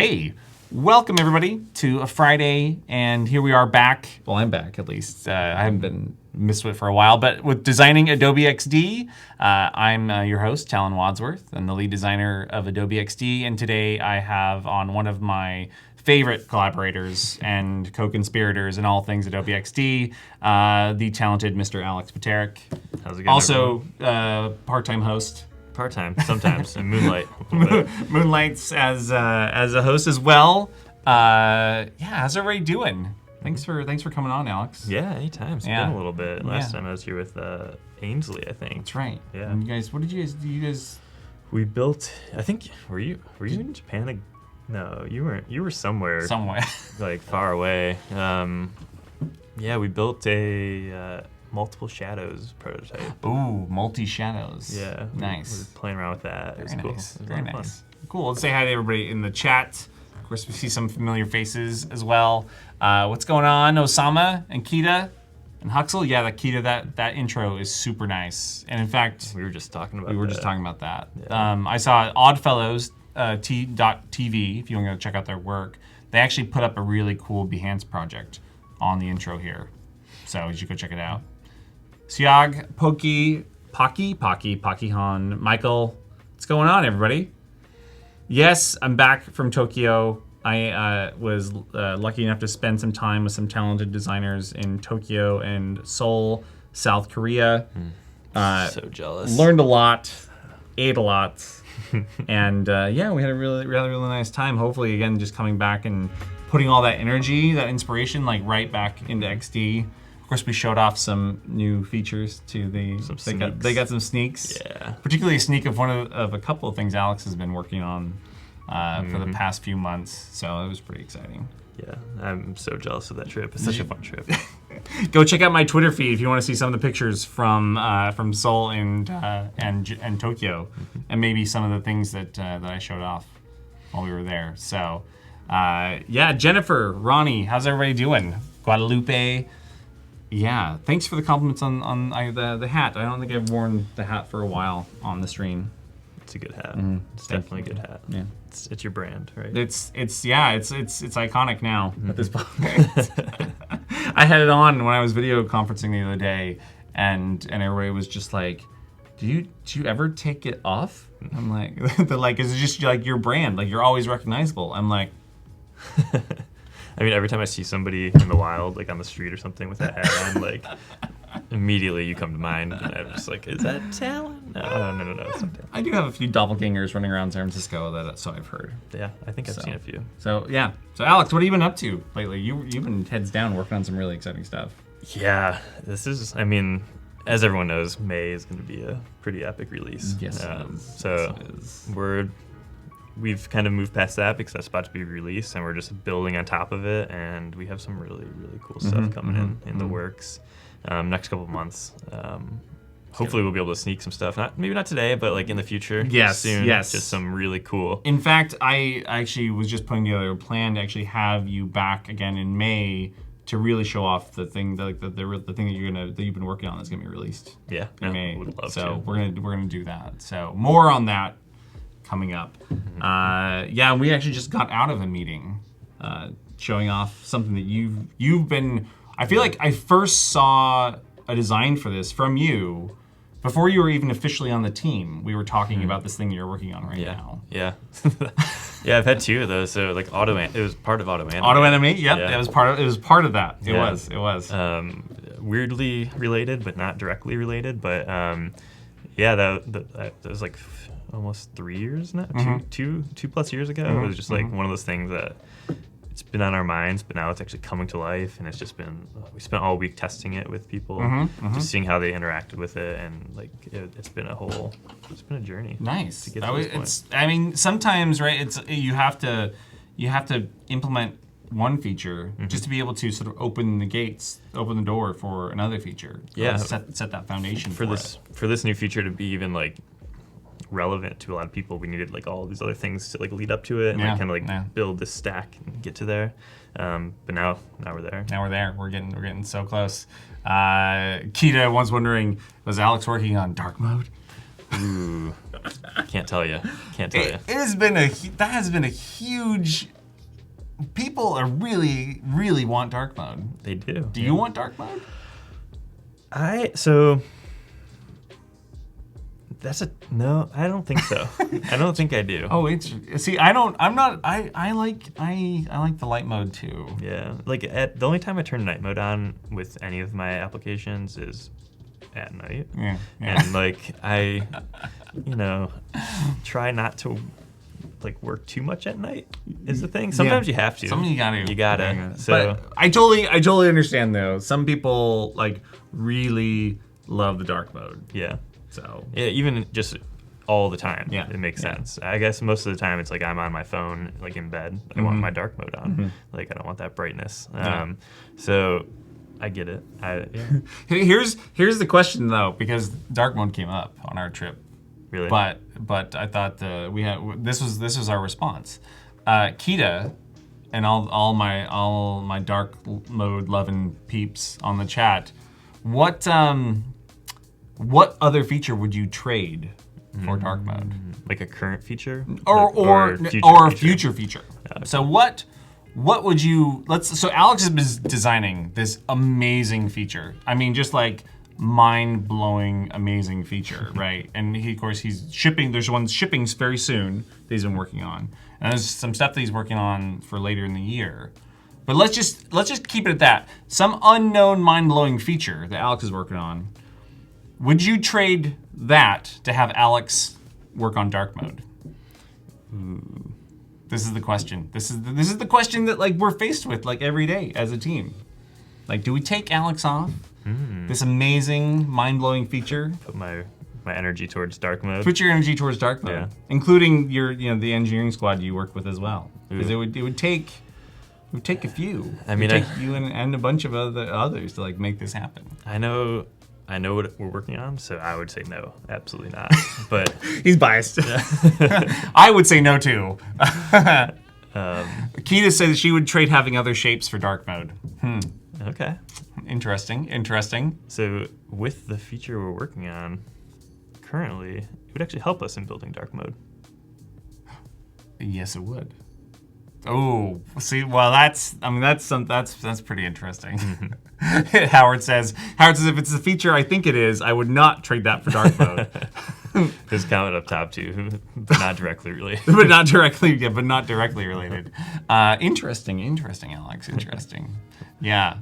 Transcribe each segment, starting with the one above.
Hey, welcome everybody to a Friday, and here we are back. Well, I'm back at least. I haven't been missed with it for a while, but with designing Adobe XD. I'm your host, Talin Wadsworth. I'm the lead designer of Adobe XD, and today I have on one of my favorite collaborators and co-conspirators in all things Adobe XD, the talented Mr. Alex Poterek. How's it going? Also, part-time host. Part-time, sometimes, and moonlight. Moonlights as a host as well. How's everybody doing? Thanks for coming on, Alex. Yeah, anytime. It's been a little bit. Last time I was here with Ainsley, I think. That's right. Yeah. And you guys, what did you guys do? You guys, we built. I think were you in Japan? No, you weren't. You were somewhere. Like far away. We built a multiple shadows prototype. Ooh, multi-shadows. Yeah. Nice. We were playing around with that. It was cool. Very nice. Cool. Let's say hi to everybody in the chat. Of course, we see some familiar faces as well. What's going on, Osama and Kita and Huxel? Yeah, that Kita, that intro is super nice. And in fact, we were just talking about that. Yeah. I saw Oddfellows T.TV, if you want to go check out their work. They actually put up a really cool Behance project on the intro here. So you should go check it out. Siag, Pocky Han, Michael, what's going on, everybody? Yes, I'm back from Tokyo. I was lucky enough to spend some time with some talented designers in Tokyo and Seoul, South Korea. So jealous. Learned a lot, ate a lot, and we had a really nice time. Hopefully, again, just coming back and putting all that energy, that inspiration, like right back into XD. Of course, we showed off some new features to they got some sneaks. Yeah. Particularly a sneak of of a couple of things Alex has been working on for the past few months. So it was pretty exciting. Yeah, I'm so jealous of that trip. It's such a fun trip. Go check out my Twitter feed if you want to see some of the pictures from Seoul and Tokyo, and maybe some of the things that I showed off while we were there. So, Jennifer, Ronnie, how's everybody doing? Guadalupe. Yeah, thanks for the compliments on the hat. I don't think I've worn the hat for a while on the stream. It's a good hat. It's definitely a good hat. Yeah, it's your brand, right? It's iconic now at this point. I had it on when I was video conferencing the other day, and everybody was just like, "Do you ever take it off?" I'm like, "They're like, is it just like your brand? Like you're always recognizable?" I'm like. I mean, every time I see somebody in the wild, like on the street or something with that hat on, like, immediately you come to mind. And I'm just like, is that Talin? No, it's not Talin. I do have a few doppelgangers running around San Francisco, so I've heard. Yeah, I think I've seen a few. So, yeah. So, Alex, what have you been up to lately? You've been heads down working on some really exciting stuff. Yeah, this is, I mean, as everyone knows, May is going to be a pretty epic release. Yes, it is. So, we've kind of moved past that because that's about to be released, and we're just building on top of it, and we have some really cool stuff coming in the works next couple of months. Hopefully we'll be able to sneak some stuff, maybe not today, but like in the future. Soon. Just some really cool. In fact, I actually was just putting together a plan to actually have you back again in May to really show off the thing that you've been working on that's gonna be released. Yeah, in May. Would love so to. we're gonna do that. So more on that coming up. We actually just got out of a meeting showing off something that you've been. I feel like I first saw a design for this from you before you were even officially on the team. We were talking about this thing you're working on now. Yeah. Yeah, I've had two of those. So like it was part of Auto Animate. Auto Animate, yep. Yeah. It was part of that. It was. Weirdly related, but not directly related. But that was like almost 3 years now, 2+ years ago. It was just like one of those things that it's been on our minds, but now it's actually coming to life, and it's just been, we spent all week testing it with people, just seeing how they interacted with it, and like it's been a journey. Nice. To get to this point. I mean, sometimes, right, you have to implement one feature just to be able to sort of open the door for another feature. Set that foundation for this new feature to be even like relevant to a lot of people. We needed like all these other things to like lead up to it and kind of build this stack and get to there. But now we're there. Now we're there. We're getting so close. Kita was wondering, was Alex working on dark mode? Ooh. Can't tell you. Can't tell you. It has been that has been a huge. People are really want dark mode. They do. Do you want dark mode? No, I don't think so. I don't think I do. Oh, see, I don't. I'm not. I like the light mode too. Yeah, like the only time I turn night mode on with any of my applications is at night. Yeah. And like I, try not to like work too much at night is the thing. Sometimes you have to. Sometimes you gotta. Yeah. So But I totally understand though. Some people like really love the dark mode. yeah. So Yeah, even just all the time. Yeah. It makes sense. I guess most of the time it's like I'm on my phone, like in bed. I want my dark mode on. Like I don't want that brightness. So I get it. here's the question though, because dark mode came up on our trip. Really? But I thought this was our response. Kita and all my dark mode loving peeps on the chat. What other feature would you trade for dark mode? Like a current feature? Or a future feature. Okay. So what would you so Alex has been designing this amazing feature. I mean, just like mind-blowing amazing feature, right? And of course he's shipping, there's one shipping very soon that he's been working on. And there's some stuff that he's working on for later in the year. But let's just keep it at that. Some unknown mind-blowing feature that Alex is working on. Would you trade that to have Alex work on dark mode? Ooh. This is the question. This is the question that like we're faced with like every day as a team. Like, do we take Alex off? This amazing, mind-blowing feature. Put my energy towards dark mode. Put your energy towards dark mode, including your the engineering squad you work with as well. Because it would take a few. I mean, it would take you and a bunch of others to like make this happen. I know what we're working on, so I would say no, absolutely not. But he's biased. I would say no too. Kita said that she would trade having other shapes for dark mode. Okay. Interesting. So with the feature we're working on currently, it would actually help us in building dark mode. Yes, it would. Oh, see, well, that's pretty interesting. Howard says if it's the feature I think it is, I would not trade that for dark mode. His comment up top too, but not directly related. but not directly related. Interesting, Alex. Interesting. Yeah.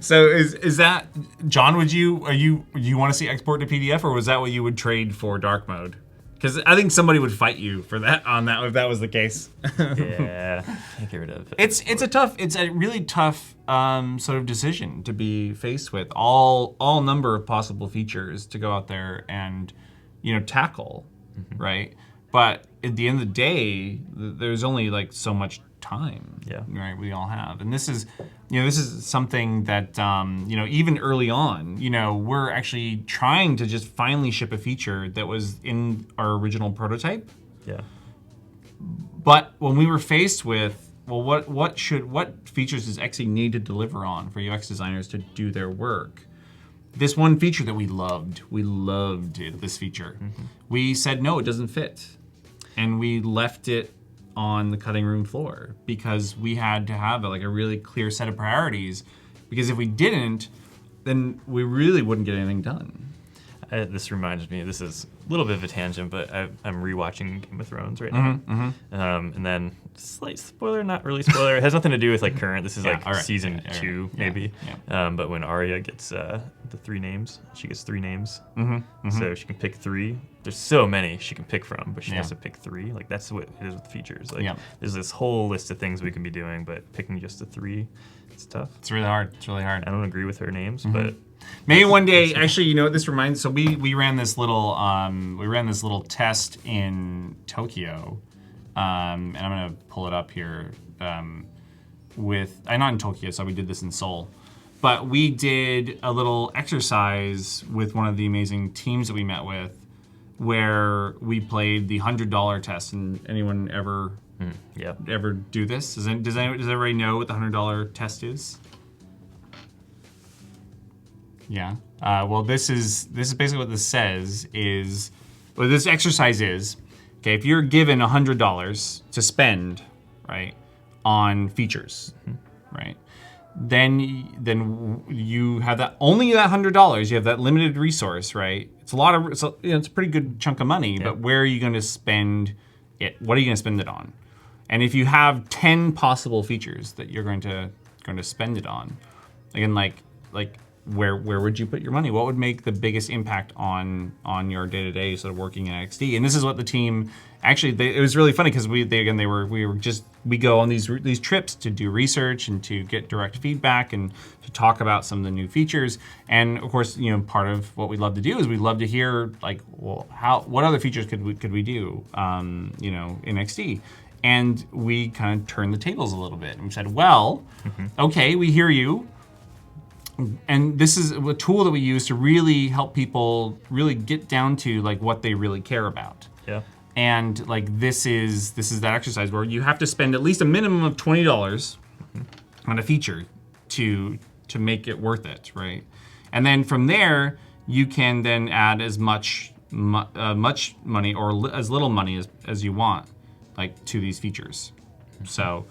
So is that John? Would you want to see export to PDF, or was that what you would trade for dark mode? Because I think somebody would fight you for that if that was the case. Yeah, can't get rid of it. It's a really tough sort of decision to be faced with. All number of possible features to go out there and tackle, right? But at the end of the day, there's only like so much time, right? We all have, and this is something that even early on, we're actually trying to just finally ship a feature that was in our original prototype. Yeah. But when we were faced with, well, what features does XD need to deliver on for UX designers to do their work? This one feature that we loved this feature. We said no, it doesn't fit, and we left it on the cutting room floor because we had to have like a really clear set of priorities, because if we didn't, then we really wouldn't get anything done. This reminds me, this is a little bit of a tangent, but I'm rewatching Game of Thrones right now. And then, slight spoiler, not really spoiler, it has nothing to do with like current, this is season 2 maybe. But when Arya gets the 3 names, she gets 3 names. So she can pick 3. There's so many she can pick from, but she has to pick 3. Like that's what it is with features. Like there's this whole list of things we can be doing, but picking just the 3, it's tough. It's really hard. I don't agree with her names, but maybe one day. Actually, what this reminds. So we ran this little test in Tokyo, and I'm gonna pull it up here. Not in Tokyo, so we did this in Seoul, but we did a little exercise with one of the amazing teams that we met with, where we played the $100 test. And anyone ever do this? Does everybody know what the $100 test is? Yeah. Well, this is basically what this says is, what this exercise is. Okay, if you're given $100 to spend, right, on features, right, then you have that only that $100. You have that limited resource, right? It's a lot of it's a pretty good chunk of money. But where are you going to spend it? What are you going to spend it on? And if you have 10 possible features that you're going to spend it on, again, like where would you put your money? What would make the biggest impact on your day-to-day sort of working in XD? And this is what the team actually. It was really funny because we go on these trips to do research and to get direct feedback and to talk about some of the new features. And of course, part of what we love to do is we love to hear like, well, what other features could we do, in XD? And we kind of turned the tables a little bit and we said, well, okay, we hear you. And this is a tool that we use to really help people really get down to like what they really care about. Yeah. And like this is that exercise where you have to spend at least a minimum of $20 on a feature to make it worth it, right? And then from there you can then add as much money or as little money as you want, like to these features. So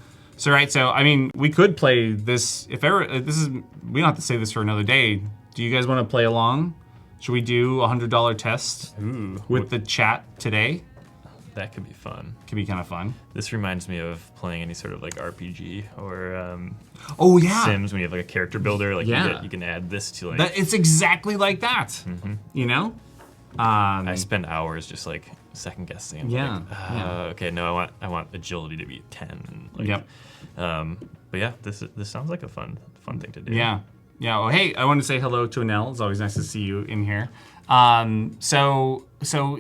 I mean, we could play this if ever. We don't have to save this for another day. Do you guys want to play along? Should we do a $100 test with the chat today? That could be fun. Could be kind of fun. This reminds me of playing any sort of like RPG or Sims when you have like a character builder. Like you can add this to like. It's exactly like that. I spend hours just like second guessing. Yeah. Okay, no, I want agility to be 10. And like, but yeah, this sounds like a fun thing to do. Yeah. Yeah. Well, hey, I wanted to say hello to Anel. It's always nice to see you in here. So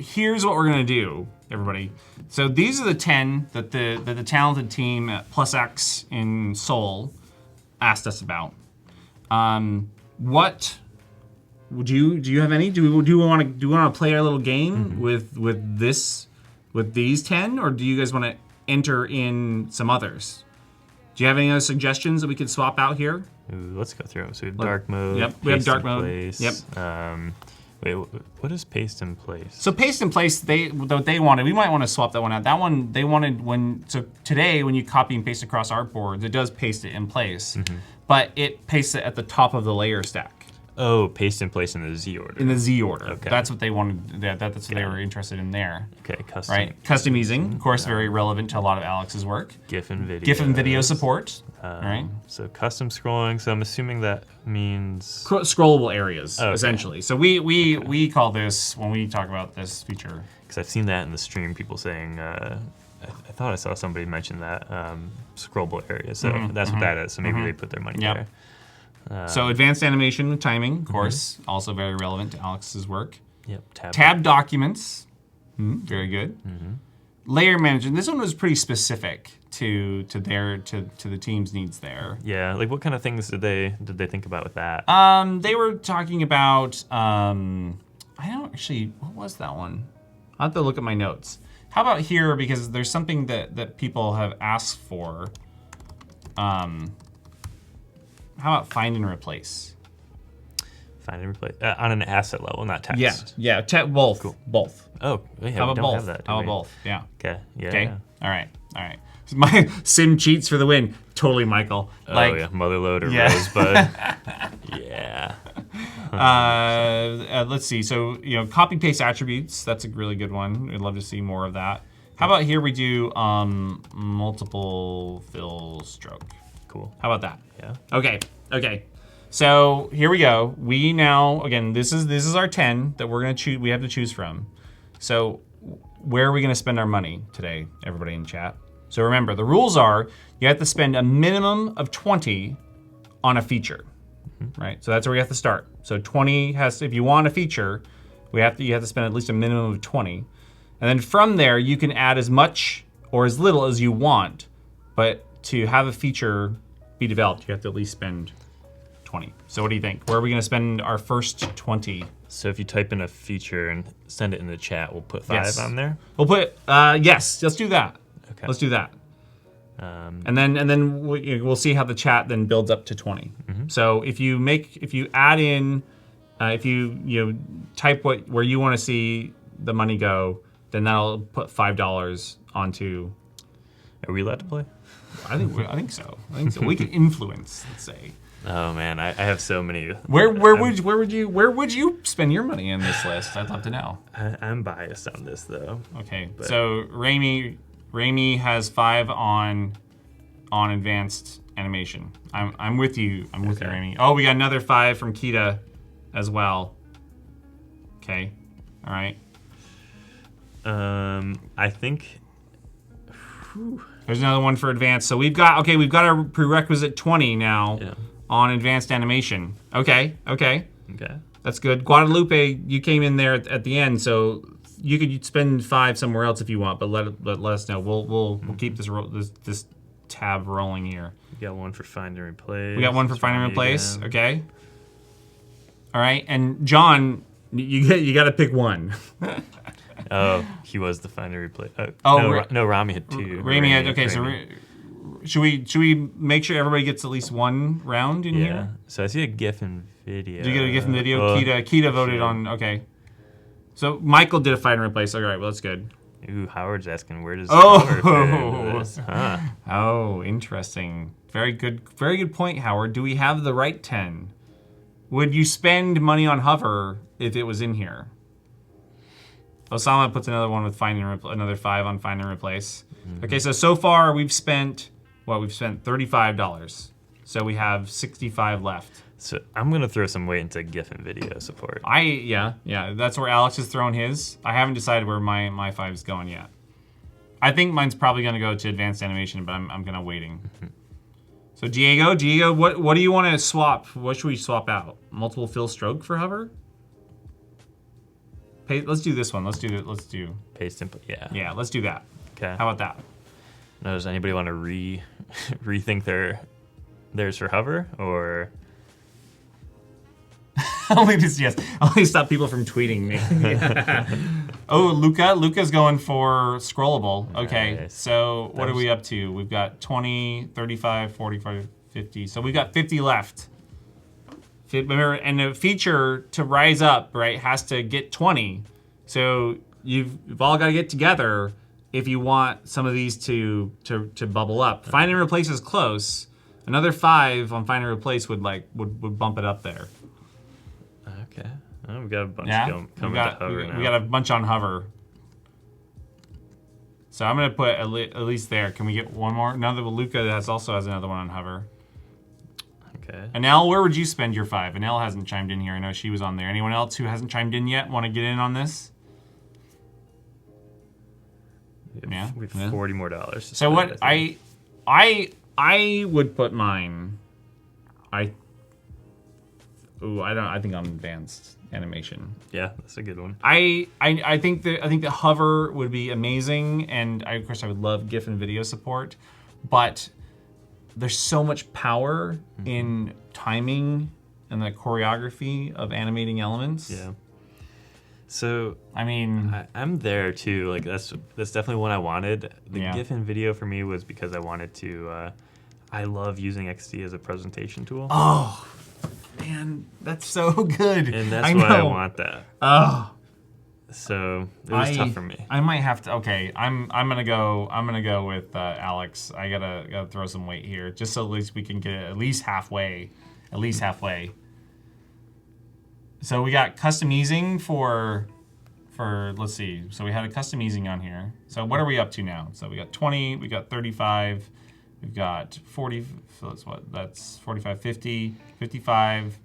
here's what we're gonna do, everybody. So these are the 10 that the talented team at Plus X in Seoul asked us about. What do you have any? Do we want to play our little game with these 10, or do you guys want to enter in some others? Do you have any other suggestions that we could swap out here? Ooh, let's go through them. So we have dark mode. Yep, we have dark mode. Place. Yep. Wait, what is paste in place? So paste in place, what they wanted, we might want to swap that one out. That one they wanted today when you copy and paste across artboards, it does paste it in place, but it pastes it at the top of the layer stack. Oh, paste in place in the Z order. In the Z order. Okay. That's what they wanted. That's what they were interested in there. Okay, custom. Right. Customizing, of course, very relevant to a lot of Alex's work. GIF and video. GIF and video support. Right. So custom scrolling. So I'm assuming that means scrollable areas, essentially. So we call this, when we talk about this feature, because I've seen that in the stream, people saying. I thought I saw somebody mention that scrollable areas. So that's what that is. So maybe they put their money there. So advanced animation with timing, of course, also very relevant to Alex's work. Yep. Tab documents, very good. Layer management. This one was pretty specific to the team's needs there. Yeah, like what kind of things did they think about with that? They were talking about I don't actually. What was that one? I'll have to look at my notes. How about here, because there's something that people have asked for. How about find and replace? Find and replace on an asset level, not text. Yeah, both. Cool. Both. Oh, yeah, How about we don't both? have that. How about both? Yeah. Okay. Yeah. Okay. All right. My sim cheats for the win. Totally, Michael. Oh yeah, Motherload or Rosebud. Yeah. Let's see. So copy paste attributes. That's a really good one. We'd love to see more of that. How about here we do multiple fill stroke. Cool. How about that? Yeah. Okay. So here we go. We now, again, this is our 10 that we're gonna choose. We have to choose from. So where are we gonna spend our money today, everybody in chat? So remember, the rules are you have to spend a minimum of 20 on a feature, right? So that's where you have to start. So 20 if you want a feature, you have to spend at least a minimum of 20. And then from there, you can add as much or as little as you want, but to have a feature be developed, you have to at least spend 20. So what do you think? Where are we gonna spend our first 20? So if you type in a feature and send it in the chat, we'll put 5 on there? We'll put, yes, let's do that. Okay. Let's do that. And then we'll see how the chat then builds up to 20. So if you add in if you type where you want to see the money go, then that'll put $5 onto. Are we allowed to play? I think so. We can influence, let's say. Oh man, I have so many. Where would you spend your money in this list? I'd love to know. I'm biased on this though. Okay, so Raimi has 5 on advanced animation. I'm with you. I'm with you, Raimi. Oh, we got another 5 from Kita as well. Okay, all right. I think. There's another one for advanced. So we've got our prerequisite 20 now on advanced animation. Okay. That's good. Guadalupe, you came in there at the end, so you could spend 5 somewhere else if you want, but let us know. We'll keep this tab rolling here. We got one for find and replace. We got one for find and replace. Again. Okay. All right, and John, you got to pick one. Oh, he was the find and replace. No, Rami had 2. Raimi had. Okay, Raimi. So should we make sure everybody gets at least one round in here? So I see a GIF and video. Did you get a GIF and video? Kita voted on. Okay. So Michael did a find and replace. All right, well that's good. Ooh, Howard's asking where does Howard fit into this? Huh. Oh, interesting. Very good point, Howard. Do we have the right 10? Would you spend money on Hover if it was in here? Osama puts another one with another 5 on find and replace. Mm-hmm. Okay, so far we've spent $35. So we have 65 left. So I'm gonna throw some weight into GIF and video support. That's where Alex is throwing his. I haven't decided where my 5 is going yet. I think mine's probably gonna go to advanced animation, but I'm gonna waiting. Mm-hmm. So Diego, what do you want to swap? What should we swap out? Multiple fill stroke for Hover? Let's do this one. Let's do paste input. Yeah, let's do that. Okay. How about that? Now, does anybody want to rethink theirs for Hover or? Only stop people from tweeting me. Oh, Luca's going for scrollable. Okay, nice. So what are we up to? We've got 20, 35, 45, 50. So we've got 50 left. Remember, and the feature to rise up, right, has to get 20. So you've all got to get together if you want some of these to bubble up. Find and replace is close. Another 5 on find and replace would bump it up there. Okay. Oh, we got a bunch coming to Hover now. We got a bunch on Hover. So I'm gonna put at least there. Can we get one more? Now that Luca also has another one on Hover. Okay. Anel, where would you spend your 5? Anel hasn't chimed in here. I know she was on there. Anyone else who hasn't chimed in yet want to get in on this? We have $40 more. So what I would put mine. I think on advanced animation. Yeah, that's a good one. I think the Hover would be amazing, and of course I would love GIF and video support, but there's so much power in timing and the choreography of animating elements. Yeah. So I mean, I'm there too. Like that's definitely one I wanted. The GIF and video for me was because I wanted to. I love using XD as a presentation tool. Oh, man, that's so good. And that's why I want that. Oh. So it was tough for me. I might have to. Okay, I'm gonna go with Alex. I gotta throw some weight here, just so at least we can get at least halfway. So we got custom easing for let's see. So we had a custom easing on here. So what are we up to now? So we got 20. We got 35. We've got 40. So that's what? That's 45, 50, 55.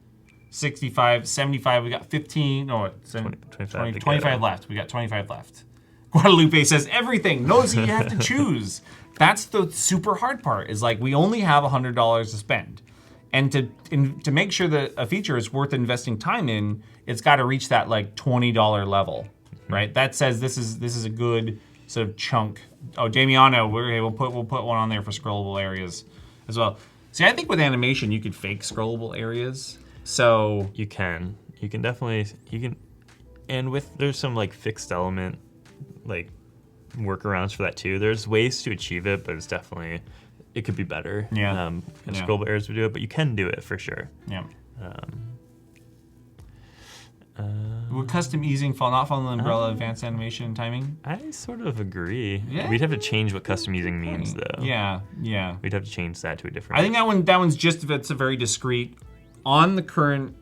65, 75, we got 15, no, 25 left. We got 25 left. Guadalupe says everything. Knows you have to choose. That's the super hard part, is like we only have $100 to spend. And to make sure that a feature is worth investing time in, it's got to reach that like $20 level, right? That says this is a good sort of chunk. Oh, Damiano, we'll put one on there for scrollable areas as well. See, I think with animation you could fake scrollable areas. So you can definitely, and there's some like fixed element, like workarounds for that too. There's ways to achieve it, but it could be better. Yeah. Scrollable areas would do it, but you can do it for sure. Yeah. custom easing not fall under the umbrella of advanced animation and timing? I sort of agree. Yeah. We'd have to change what custom easing means, though. Yeah. We'd have to change that to a different. I think that one's just if it's a very discrete on the current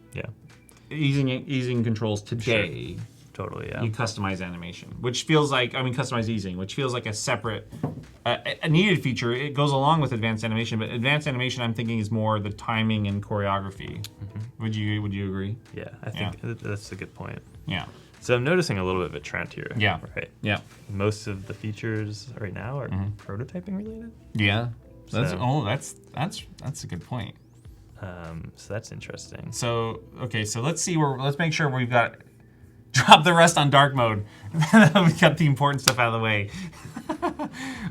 easing controls today. Sure. Totally, yeah. You customize animation, which feels like, customize easing, which feels like a separate, a needed feature. It goes along with advanced animation, but advanced animation I'm thinking is more the timing and choreography. Would you agree? Yeah, I think that's a good point. Yeah. So I'm noticing a little bit of a trend here. Yeah. Right. Yeah. Most of the features right now are prototyping related. Yeah. That's So- a good point. So that's interesting. So let's make sure we've got drop the rest on dark mode. We've got the important stuff out of the way.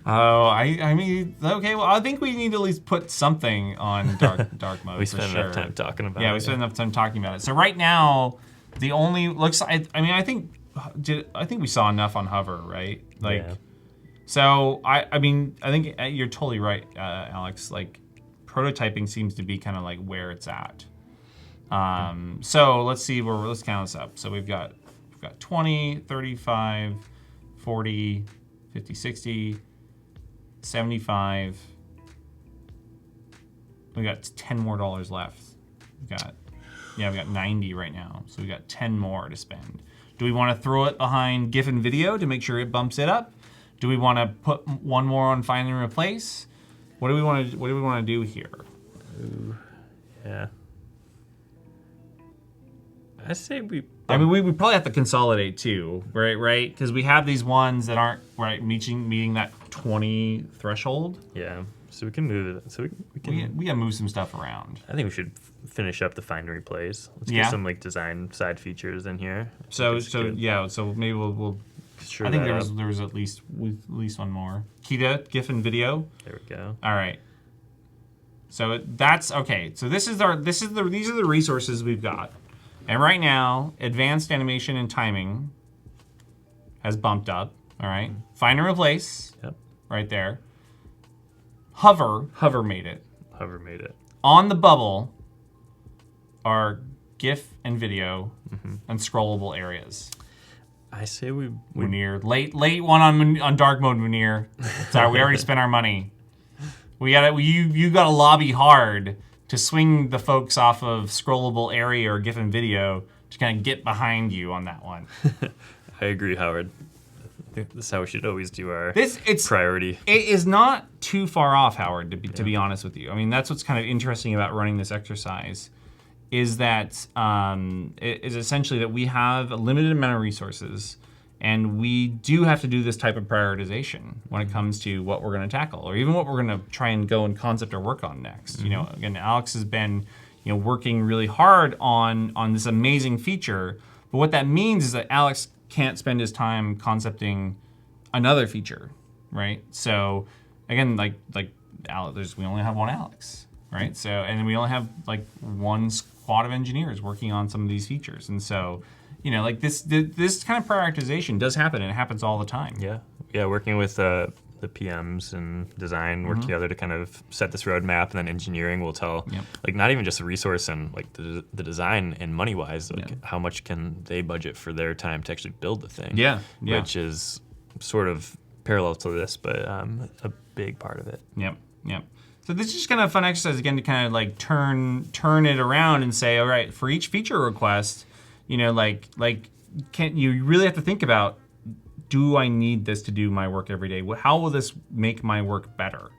I mean, okay. Well, I think we need to at least put something on dark mode. We spent enough time talking about it. Yeah, we spent enough time talking about it. So right now, the only looks. I think we saw enough on hover, right? Like, Yeah. so I think you're totally right, Alex. Like, prototyping seems to be kind of like where it's at. So let's count this up. So we've got 20, 35, 40, 50, 60, 75. We got $10 more left. We've got 90 right now. So we got 10 more to spend. Do we want to throw it behind GIF and video to make sure it bumps it up? Do we want to put one more on find and replace? What do we want to do here? Ooh, yeah. I say we probably have to consolidate too, right? Because we have these ones that aren't meeting that 20 threshold. Yeah. So we can move it. So we can. We gotta move some stuff around. I think we should finish up the find and replace. Let's Yeah. get some like design side features in here. So maybe we'll. Sure I think that there was at least one more. Kita, GIF and video. There we go. All right. So that's okay. So these are the resources we've got. And right now, advanced animation and timing has bumped up. All right. Find and replace. Yep. Right there. Hover made it. Hover made it. On the bubble are GIF and video and scrollable areas. I say we Munir, late one on dark mode, Munir. Sorry, we already spent our money. You gotta lobby hard to swing the folks off of scrollable area or GIF and video to kind of get behind you on that one. I agree, Howard. I think this is how we should always do our It's priority. It is not too far off, Howard, to be honest with you. I mean, that's what's kind of interesting about running this exercise, is that it is essentially that we have a limited amount of resources, and we do have to do this type of prioritization when it comes to what we're going to tackle, or even what we're going to try and go and concept or work on next. You know, again, Alex has been working really hard on this amazing feature, but what that means is that Alex can't spend his time concepting another feature, right? So again, like Alex, we only have one Alex, right? So, and then we only have like one squad of engineers working on some of these features, and so like this kind of prioritization does happen, and it happens all the time. Yeah. Working with the PMs and design work together to kind of set this roadmap, and then engineering will tell, like, not even just the resource and like the design and money wise, like how much can they budget for their time to actually build the thing. Which is sort of parallel to this, but a big part of it. Yep. So this is just kind of a fun exercise again to kind of like turn it around and say, all right, for each feature request, can you really have to think about, do I need this to do my work every day? How will this make my work better?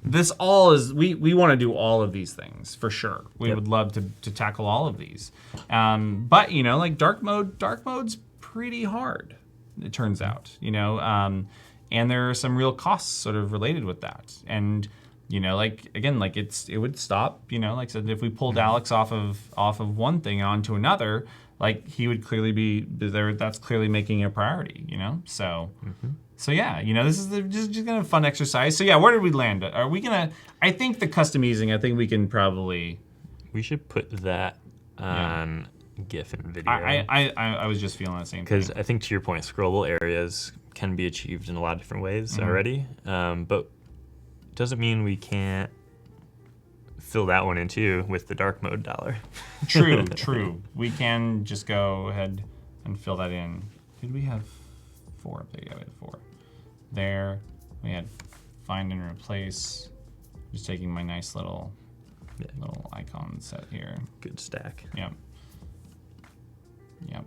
This all is, we want to do all of these things for sure. We would love to tackle all of these. But like dark mode's pretty hard, it turns out, and there are some real costs sort of related with that. And it would stop, like I said, if we pulled Alex off of one thing onto another, like he would clearly be there. That's clearly making a priority, So, so yeah, this is just kind of a fun exercise. So yeah, where did we land? Are we gonna? I think the custom easing. I think we can probably. We should put that on GIF and video. I was just feeling the same thing. Because I think to your point, scrollable areas can be achieved in a lot of different ways already, but doesn't mean we can't fill that one in too with the dark mode dollar. True. We can just go ahead, and fill that in. Did we have 4 up there? Yeah, we had 4. There, we had find and replace. Just taking my nice little icon set here. Good stack. Yep. Yep.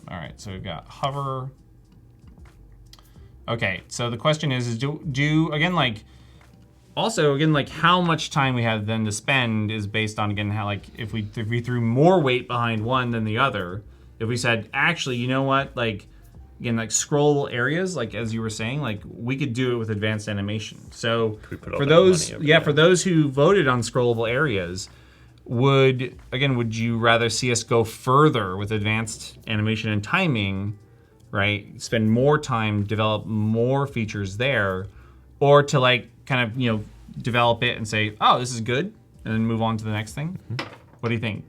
All right, so we've got hover. Okay, so the question is do again, like, also again, like, how much time we have then to spend is based on, again, how, like, if we threw more weight behind one than the other. If we said, actually, you know what, like, again, like scrollable areas, like as you were saying, like we could do it with advanced animation. So for those, for those who voted on scrollable areas, would you rather see us go further with advanced animation and timing, right? Spend more time, develop more features there, or to like kind of, you know, develop it and say, oh, this is good, and then move on to the next thing? Mm-hmm. What do you think?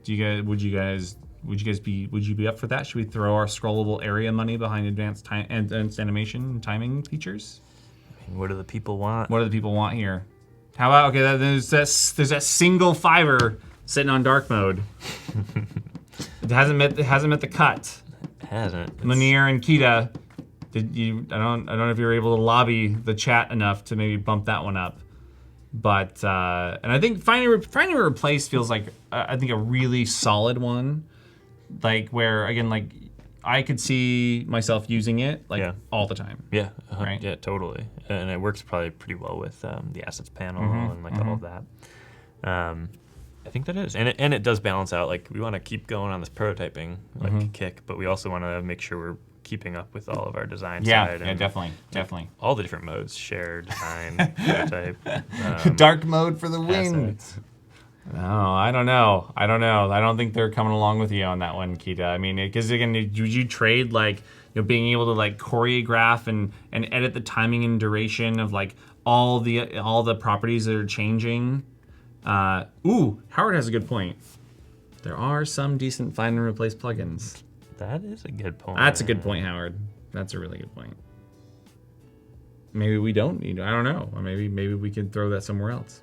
Would you be up for that? Should we throw our scrollable area money behind advanced animation and timing features? I mean, what do the people want? What do the people want here? How about, okay, there's that single fiver sitting on dark mode. It hasn't met the cut. It hasn't. Lanier and Kita, I don't know if you were able to lobby the chat enough to maybe bump that one up. But and I think Find and Replace feels like I think a really solid one. Like where, again, like I could see myself using it like all the time. Yeah, right? Yeah, totally. And it works probably pretty well with the assets panel and like all of that. I think that is, and it does balance out. Like we want to keep going on this prototyping like kick, but we also want to make sure we're keeping up with all of our design side. Yeah, definitely. All the different modes: share, design, prototype. Dark mode for the win. Assets. No, I don't know. I don't think they're coming along with you on that one, Kita. I mean, because again, would you trade like, you know, being able to like choreograph and edit the timing and duration of like all the properties that are changing? Howard has a good point. There are some decent find and replace plugins. That is a good point. That's a good point, Howard. That's a really good point. Maybe we don't need. I don't know. Or maybe we can throw that somewhere else.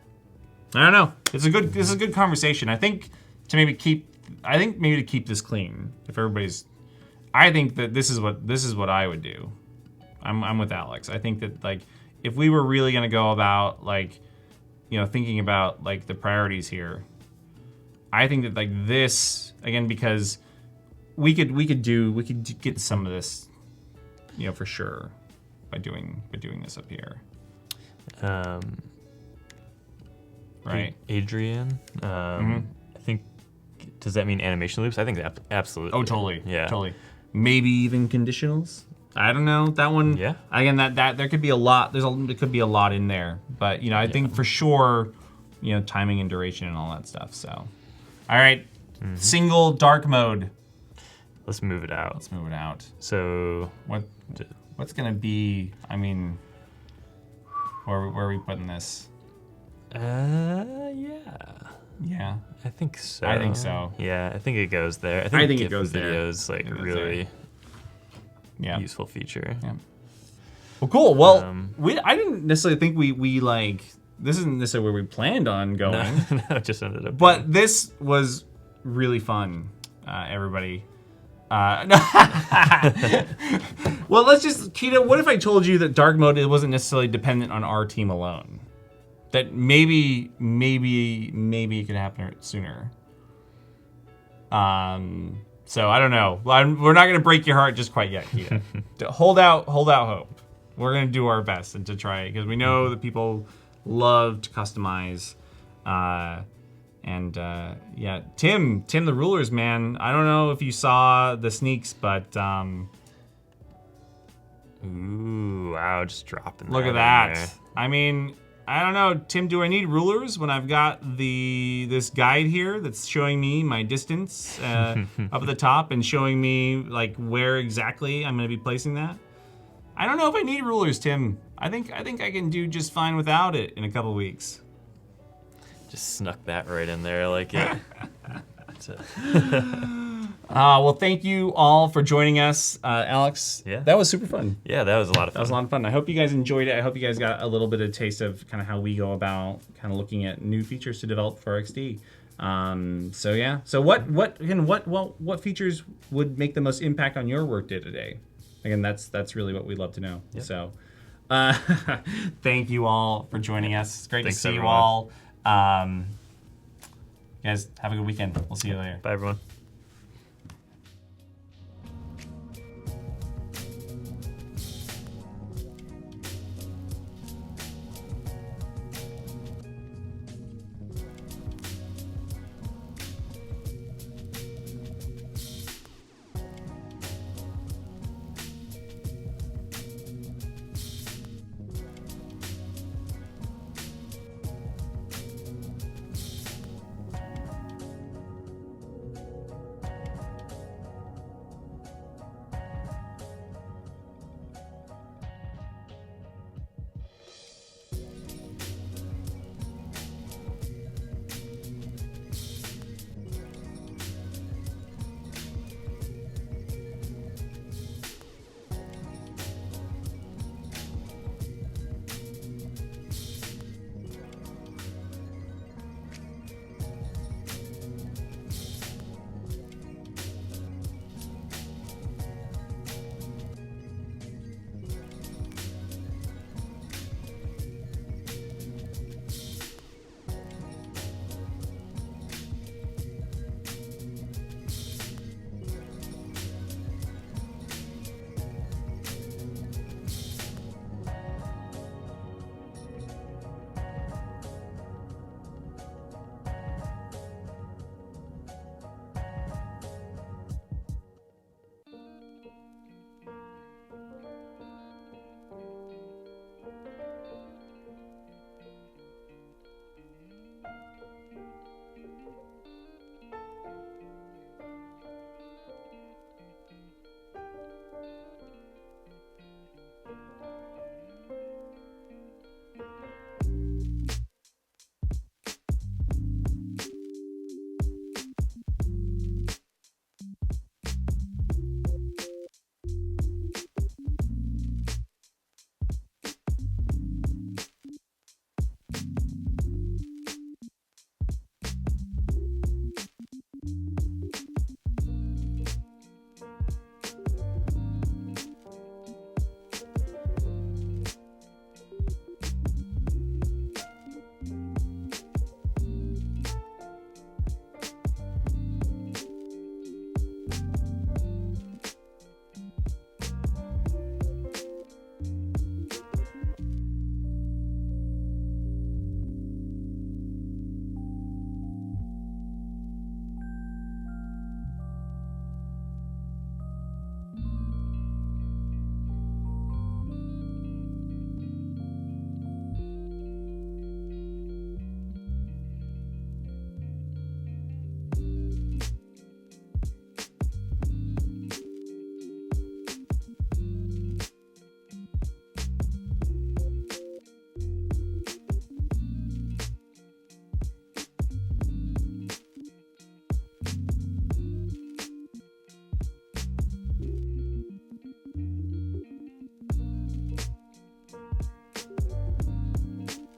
I don't know. This is a good conversation. I think to keep this clean. If everybody's, I think that this is what I would do. I'm with Alex. I think that like if we were really gonna go about like, you know, thinking about like the priorities here, I think that like this again, because we could get some of this, you know, for sure by doing this up here. Right. Adrian, I think, does that mean animation loops? I think that absolutely. Oh, totally. Yeah. Totally. Maybe even conditionals. I don't know. That one, yeah. Again, that there could be a lot. There could be a lot in there. But, you know, I think for sure, you know, timing and duration and all that stuff. So, all right. Single dark mode. Let's move it out. So, what's going to be, I mean, where are we putting this? Yeah. I think so. Yeah, I think it goes there. I think it goes there. Videos like really useful feature. Yeah. Well, cool. Well, I didn't necessarily think we like, this isn't necessarily where we planned on going. No, it just ended up. But this was really fun, everybody. Well, let's just, Kita, what if I told you that dark mode, it wasn't necessarily dependent on our team alone? That maybe it could happen sooner. So I don't know. We're not gonna break your heart just quite yet, Kita. hold out hope. We're gonna do our best and to try, because we know that people love to customize. Tim the Rulers, man. I don't know if you saw the sneaks, but ooh, wow, just dropping. Look at that. I mean, I don't know, Tim, do I need rulers when I've got this guide here that's showing me my distance up at the top and showing me like where exactly I'm gonna be placing that? I don't know if I need rulers, Tim. I think I can do just fine without it in a couple weeks. Just snuck that right in there like it. Well, thank you all for joining us, Alex. Yeah, that was super fun. Yeah, that was a lot of fun. I hope you guys enjoyed it. I hope you guys got a little bit of taste of kind of how we go about kind of looking at new features to develop for XD. So yeah. So what features would make the most impact on your work day to day? Again, that's really what we'd love to know. Yep. So, thank you all for joining us. It's great Thanks, to see everyone. you all. You guys have a good weekend. We'll see you later. Bye, everyone.